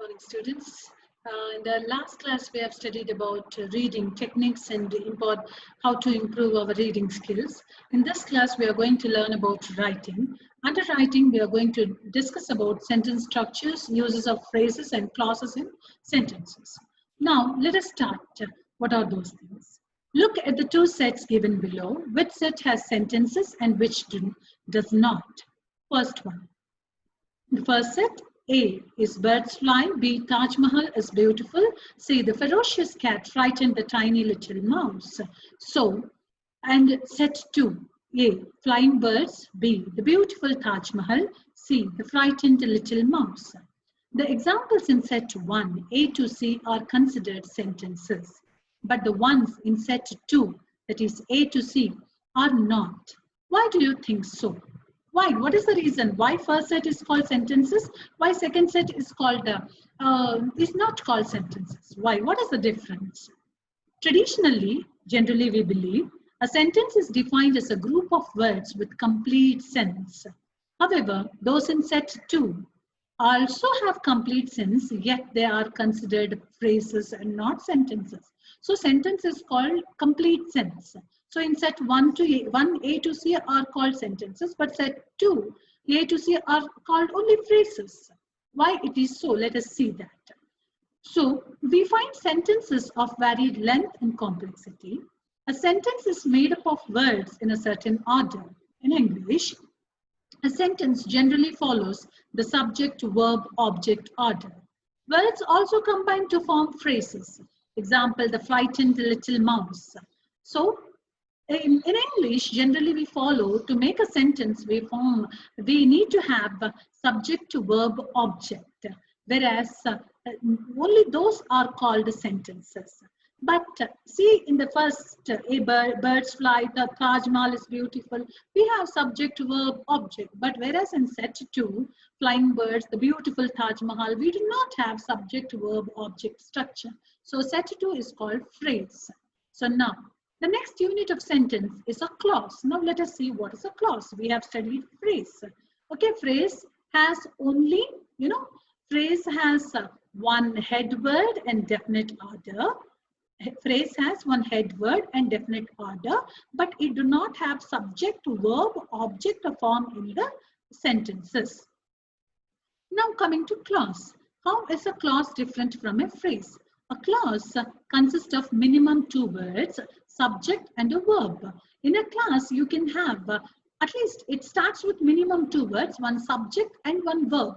Morning, students. In the last class, we have studied about reading techniques and how to improve our reading skills. In this class, we are going to learn about writing. Under writing, we are going to discuss about sentence structures, uses of phrases and clauses in sentences. Now, let us start. What are those things? Look at the two sets given below. Which set has sentences and which does not? First one. The first set, A is birds fly, B Taj Mahal is beautiful, C the ferocious cat frightened the tiny little mouse. So, and set 2, A flying birds, B the beautiful Taj Mahal, C the frightened little mouse. The examples in set 1, A to C, are considered sentences, but the ones in set 2, that is A to C, are not. Why do you think so? Why? What is the reason? Why first set is called sentences? Why second set is not called sentences? Why? What is the difference? Traditionally, generally we believe, a sentence is defined as a group of words with complete sense. However, those in set 2 also have complete sense, yet they are considered phrases and not sentences. So sentence is called complete sense. So in set 1 A to C are called sentences, but set 2 A to C are called only phrases. Why it is so? Let us see that. So we find sentences of varied length and complexity. A sentence is made up of words in a certain order. In English, a sentence generally follows the subject-verb-object order. Words also combine to form phrases. Example, the frightened little mouse. So, in English, generally we follow, to make a sentence, we need to have subject-verb-object, whereas only those are called sentences. But see, in the first, birds fly, the Taj Mahal is beautiful, we have subject, verb, object. But whereas in set 2, flying birds, the beautiful Taj Mahal, we do not have subject, verb, object structure. So set 2 is called phrase. So now, the next unit of sentence is a clause. Now let us see what is a clause. We have studied phrase. Okay, phrase has only, phrase has one head word and definite order. Phrase has one head word and definite order, but it do not have subject, verb, object or form in the sentences. Now coming to clause. How is a clause different from a phrase? A clause consists of minimum 2 words, subject and a verb. In a clause, you can have at least it starts with minimum 2 words, one subject and one verb.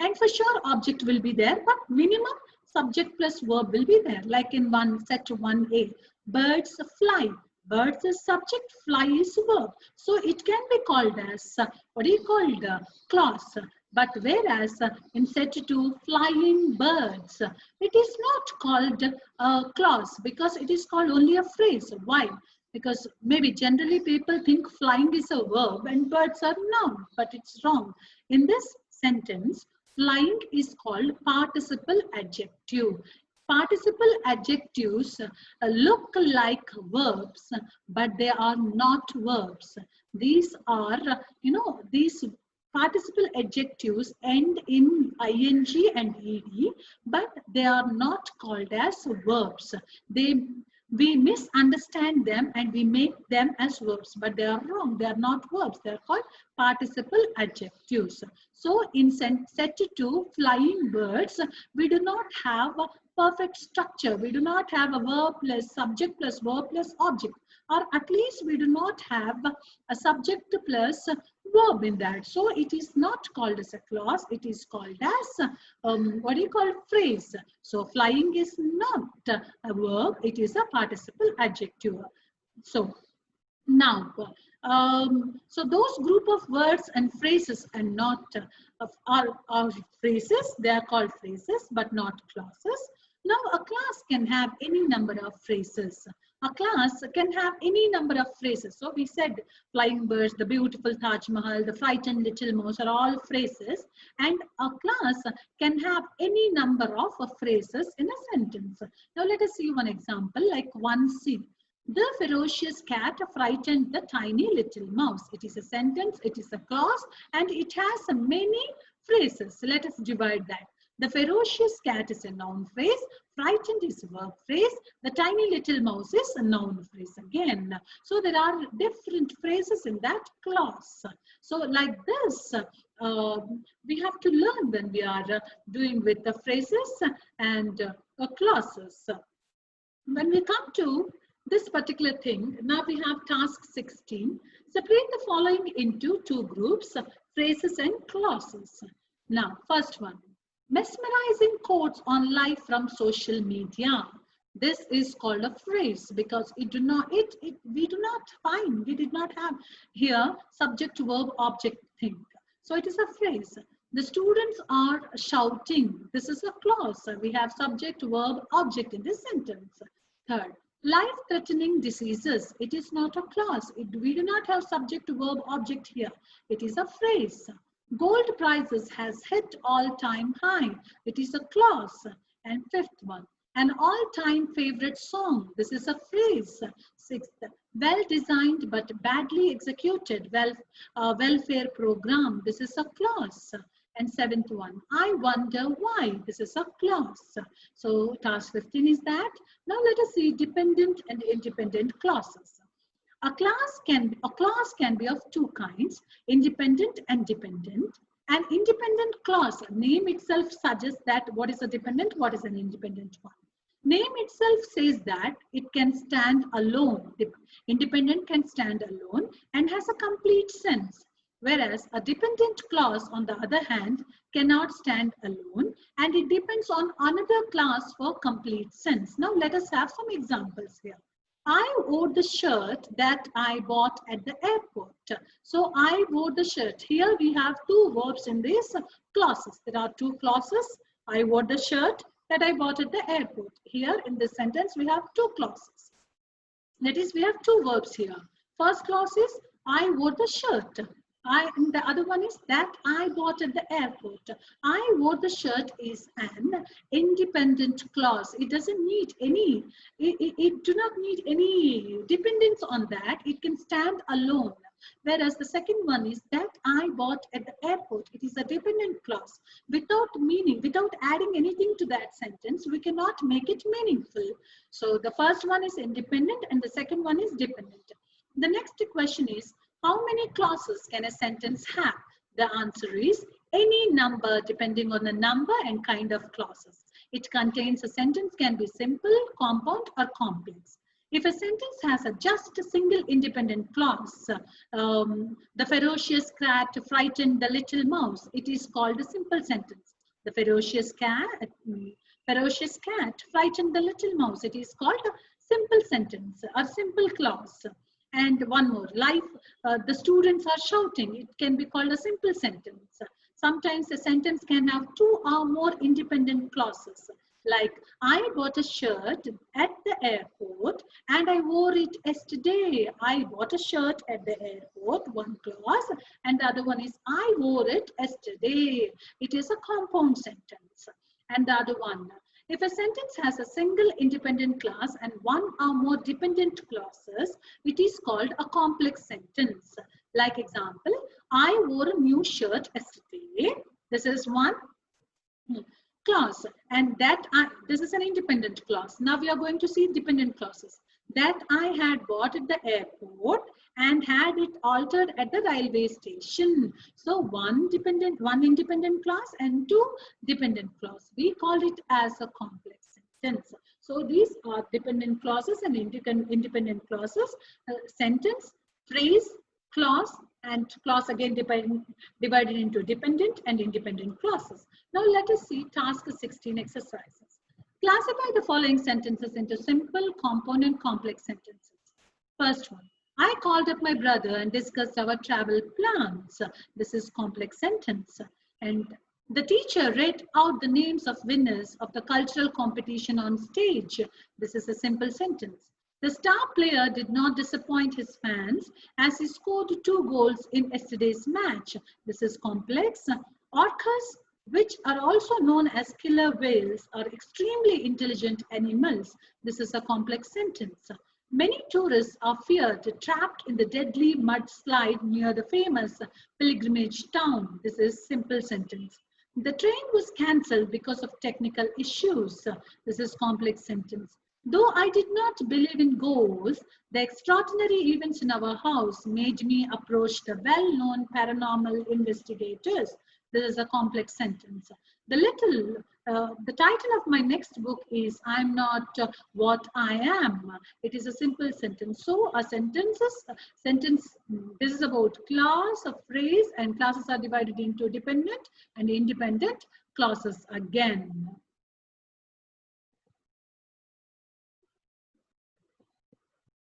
And for sure, object will be there, but minimum subject plus verb will be there. Like in set 1A, birds fly. Birds is subject, fly is verb. So it can be called as, clause. But whereas in set 2, flying birds, it is not called a clause because it is called only a phrase. Why? Because maybe generally people think flying is a verb and birds are noun, but it's wrong. In this sentence, flying is called participle adjective. Participle adjectives look like verbs, but they are not verbs. These are, these participle adjectives end in ing and ed, but they are not called as verbs. We misunderstand them and we make them as verbs, but they are wrong. They are not verbs. They are called participle adjectives. So in set 2, flying birds, we do not have a perfect structure. We do not have a verb plus subject plus verb plus object, or at least we do not have a subject plus verb in that. So it is not called as a clause. It is called as phrase. So flying is not a verb. It is a participle adjective. So now, so those group of words and phrases are not are phrases. They are called phrases, but not clauses. Now, a class can have any number of phrases. A class can have any number of phrases. So we said flying birds, the beautiful Taj Mahal, the frightened little mouse are all phrases. And a class can have any number of phrases in a sentence. Now let us see one example like 1C. The ferocious cat frightened the tiny little mouse. It is a sentence, it is a clause, and it has many phrases. So let us divide that. The ferocious cat is a noun phrase. Frightened is a verb phrase. The tiny little mouse is a noun phrase again. So there are different phrases in that clause. So like this, we have to learn when we are doing with the phrases and clauses. When we come to this particular thing, now we have task 16. Separate the following into two groups, phrases and clauses. Now, first one, mesmerizing quotes on life from social media. This is called a phrase because we did not have here subject verb object thing. So it is a phrase. The students are shouting. This is a clause. We have subject verb object in this sentence. Third, life-threatening diseases. It is not a clause. We do not have subject verb object here. It is a phrase. Gold prices has hit all-time high. It is a clause. And fifth one, an all-time favorite song. This is a phrase. Sixth, well-designed but badly executed welfare program. This is a clause. And seventh one, I wonder why. This is a clause. So task 15 is that. Now let us see dependent and independent clauses. A clause can be of two kinds, independent and dependent. An independent clause, name itself suggests that what is a dependent, what is an independent one. Name itself says that it can stand alone. Independent can stand alone and has a complete sense. Whereas a dependent clause, on the other hand, cannot stand alone and it depends on another clause for complete sense. Now let us have some examples here. I wore the shirt that I bought at the airport. So I wore the shirt. Here we have two verbs in these clauses. There are two clauses. I wore the shirt that I bought at the airport. Here in this sentence we have two clauses. That is, we have two verbs here. First clause is I wore the shirt. And the other one is that I bought at the airport. I wore the shirt is an independent clause. It doesn't need any, it do not need any dependence on that. It can stand alone. Whereas the second one is that I bought at the airport. It is a dependent clause. Without meaning, without adding anything to that sentence, we cannot make it meaningful. So the first one is independent and the second one is dependent. The next question is, how many clauses can a sentence have? The answer is any number depending on the number and kind of clauses. It contains a sentence can be simple, compound or complex. If a sentence has just a single independent clause, the ferocious cat frightened the little mouse, it is called a simple sentence. The ferocious cat frightened the little mouse, it is called a simple sentence or simple clause. And one more, the students are shouting. It can be called a simple sentence. Sometimes a sentence can have two or more independent clauses. Like, I bought a shirt at the airport and I wore it yesterday. I bought a shirt at the airport, one clause. And the other one is, I wore it yesterday. It is a compound sentence. And the other one, if a sentence has a single independent clause and one or more dependent clauses, it is called a complex sentence. Like example, I wore a new shirt yesterday. This is one clause and this is an independent clause. Now we are going to see dependent clauses. That I had bought at the airport and had it altered at the railway station. So one independent clause and two dependent clause. We call it as a complex sentence. So these are dependent clauses and independent clauses. Sentence, phrase, clause, and clause again divided into dependent and independent clauses. Now let us see task 16 exercises. Classify the following sentences into simple, compound, and complex sentences. First one, I called up my brother and discussed our travel plans. This is complex sentence. And the teacher read out the names of winners of the cultural competition on stage. This is a simple sentence. The star player did not disappoint his fans as he scored 2 goals in yesterday's match. This is complex. Orcas, which are also known as killer whales, are extremely intelligent animals. This is a complex sentence. Many tourists are feared trapped in the deadly mudslide near the famous pilgrimage town. This is simple sentence. The train was cancelled because of technical issues. This is complex sentence. Though I did not believe in ghosts, the extraordinary events in our house made me approach the well-known paranormal investigators. This is a complex sentence. The title of my next book is I'm Not What I Am. It is a simple sentence. So a sentence, this is about class, a phrase, and classes are divided into dependent and independent clauses again.